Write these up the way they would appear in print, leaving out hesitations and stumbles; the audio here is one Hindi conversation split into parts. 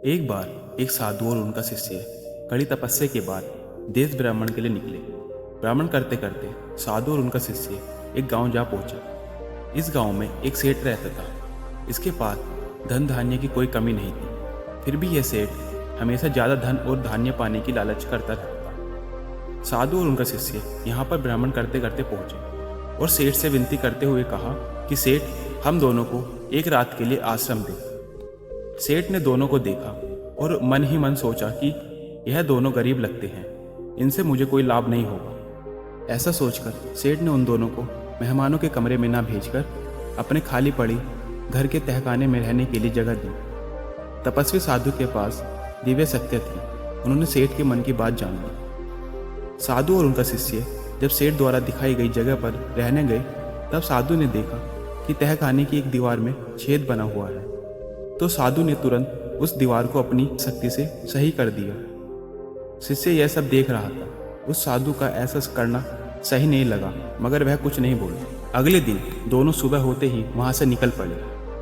एक बार एक साधु और उनका शिष्य कड़ी तपस्या के बाद देश भ्रमण के लिए निकले। भ्रमण करते करते साधु और उनका शिष्य एक गांव जा पहुंचे। इस गांव में एक सेठ रहता था। इसके पास धन धान्य की कोई कमी नहीं थी। फिर भी यह सेठ हमेशा ज़्यादा धन और धान्य पाने की लालच करता रहता। साधु और उनका शिष्य यहाँ पर भ्रमण करते करते पहुंचे और सेठ से विनती करते हुए कहा कि सेठ, हम दोनों को एक रात के लिए आश्रम दे। सेठ ने दोनों को देखा और मन ही मन सोचा कि यह दोनों गरीब लगते हैं, इनसे मुझे कोई लाभ नहीं होगा। ऐसा सोचकर सेठ ने उन दोनों को मेहमानों के कमरे में ना भेजकर अपने खाली पड़ी घर के तहखाने में रहने के लिए जगह दी। तपस्वी साधु के पास दिव्य शक्ति थी। उन्होंने सेठ के मन की बात जान ली। साधु और उनका शिष्य जब सेठ द्वारा दिखाई गई जगह पर रहने गए, तब साधु ने देखा कि तहखाने की एक दीवार में छेद बना हुआ है। तो साधु ने तुरंत उस दीवार को अपनी शक्ति से सही कर दिया। शिष्य यह सब देख रहा था। उस साधु का ऐसा करना सही नहीं लगा, मगर वह कुछ नहीं बोला। अगले दिन दोनों सुबह होते ही वहां से निकल पड़े।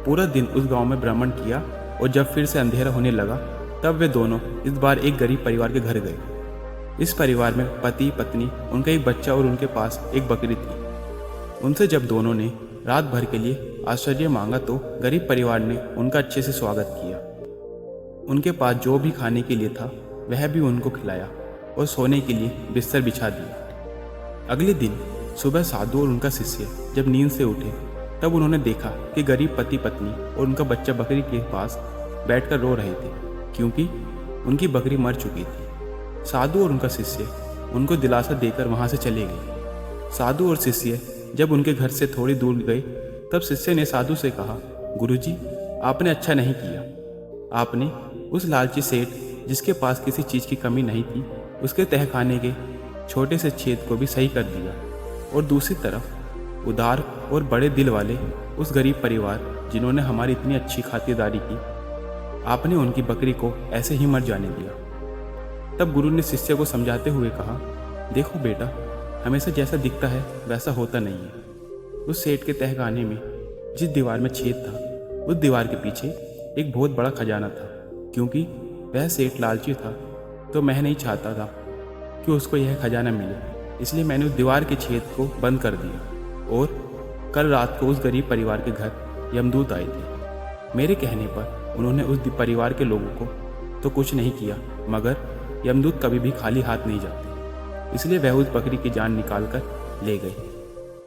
पूरा दिन उस गांव में भ्रमण किया और जब फिर से अंधेरा होने लगा, तब वे दोनों इस बार एक गरीब परिवार के घर गए। इस परिवार में पति, पत्नी, उनका एक बच्चा और उनके पास एक बकरी थी। उनसे जब दोनों ने रात भर के लिए आश्रय मांगा तो गरीब परिवार ने उनका अच्छे से स्वागत किया। उनके पास जो भी खाने के लिए था वह भी उनको खिलाया और सोने के लिए बिस्तर बिछा दिया। अगले दिन सुबह साधु और उनका शिष्य जब नींद से उठे, तब उन्होंने देखा कि गरीब पति, पत्नी और उनका बच्चा बकरी के पास बैठकर रो रहे थे, क्योंकि उनकी बकरी मर चुकी थी। साधु और उनका शिष्य उनको दिलासा देकर वहां से चले गए। साधु और शिष्य जब उनके घर से थोड़ी दूर गए, तब शिष्य ने साधु से कहा, गुरुजी, आपने अच्छा नहीं किया। आपने उस लालची सेठ, जिसके पास किसी चीज़ की कमी नहीं थी, उसके तहखाने के छोटे से छेद को भी सही कर दिया। और दूसरी तरफ उदार और बड़े दिल वाले उस गरीब परिवार, जिन्होंने हमारी इतनी अच्छी खातिरदारी की, आपने उनकी बकरी को ऐसे ही मर जाने दिया। तब गुरु ने शिष्य को समझाते हुए कहा, देखो बेटा, हमेशा जैसा दिखता है वैसा होता नहीं है। उस सेठ के तहखाने में जिस दीवार में छेद था, उस दीवार के पीछे एक बहुत बड़ा खजाना था। क्योंकि वह सेठ लालची था, तो मैं नहीं चाहता था कि उसको यह खजाना मिले, इसलिए मैंने उस दीवार के छेद को बंद कर दिया। और कल रात को उस गरीब परिवार के घर यमदूत आए थे। मेरे कहने पर उन्होंने उस परिवार के लोगों को तो कुछ नहीं किया, मगर यमदूत कभी भी खाली हाथ नहीं जाते, इसलिए वह उस बकरी की जान निकाल कर ले गए।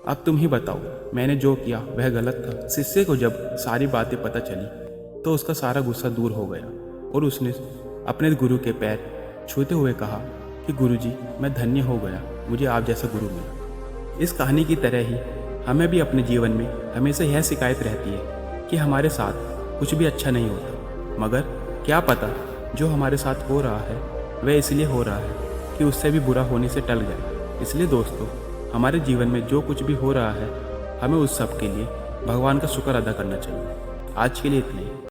अब तुम ही बताओ, मैंने जो किया वह गलत था? शिष्य को जब सारी बातें पता चली, तो उसका सारा गुस्सा दूर हो गया और उसने अपने गुरु के पैर छूते हुए कहा कि गुरुजी, मैं धन्य हो गया, मुझे आप जैसा गुरु मिला। इस कहानी की तरह ही हमें भी अपने जीवन में हमेशा यह शिकायत रहती है कि हमारे साथ कुछ भी अच्छा नहीं होता, मगर क्या पता जो हमारे साथ हो रहा है वह इसलिए हो रहा है कि उससे भी बुरा होने से टल जाए। इसलिए दोस्तों, हमारे जीवन में जो कुछ भी हो रहा है, हमें उस सब के लिए भगवान का शुक्र अदा करना चाहिए। आज के लिए इतना ही।